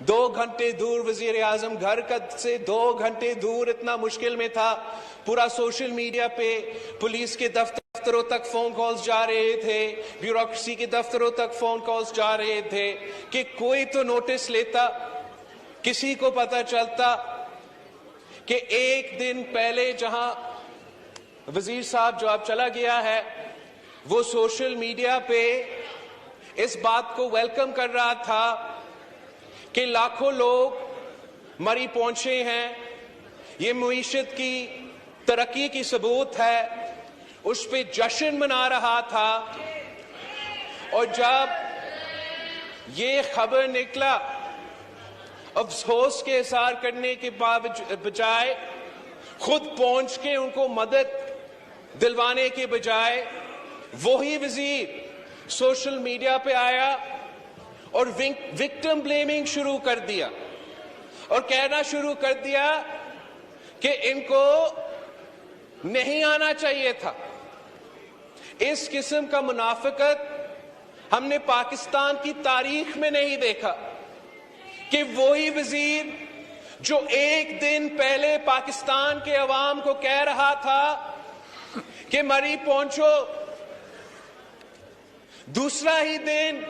2 घंटे दूर वजीर आजम घर से 2 घंटे दूर, इतना मुश्किल में था। पूरा सोशल मीडिया पे पुलिस के दफ्तरों तक फोन कॉल्स जा रहे थे, ब्यूरोक्रेसी के दफ्तरों तक फोन कॉल्स जा रहे थे कि कोई तो नोटिस लेता, किसी को पता चलता कि एक दिन पहले जहां वजीर साहब जो अब चला गया है, वो सोशल मीडिया पे इस बात को वेलकम कर रहा था कि लाखों लोग मरी पहुंचे हैं, ये मुईशत की तरक्की की सबूत है, उस पे जश्न मना रहा था। और जब ये खबर निकला, अफसोस के इज़हार करने के बजाय, खुद पहुंच के उनको मदद दिलवाने के बजाय, वही वजीर सोशल मीडिया पे आया और विक्टिम ब्लेमिंग शुरू कर दिया और कहना शुरू कर दिया कि इनको नहीं आना चाहिए था। इस किस्म का मुनाफिकत हमने पाकिस्तान की तारीख में नहीं देखा कि वही वजीर जो एक दिन पहले पाकिस्तान के अवाम को कह रहा था कि मरी पहुंचो, दूसरा ही दिन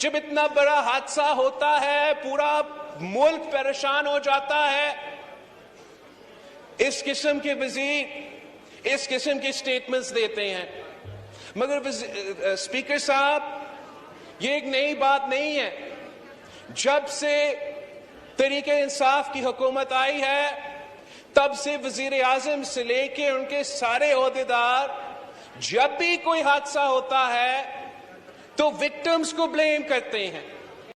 जब इतना बड़ा हादसा होता है, पूरा मुल्क परेशान हो जाता है, इस किस्म के वजीर इस किस्म की स्टेटमेंट्स देते हैं। मगर स्पीकर साहब, ये एक नई बात नहीं है। जब से तहरीक इंसाफ की हुकूमत आई है, तब से वजीर आजम से लेके उनके सारे ओहदेदार, जब भी कोई हादसा होता है तो विक्टिम्स को ब्लेम करते हैं।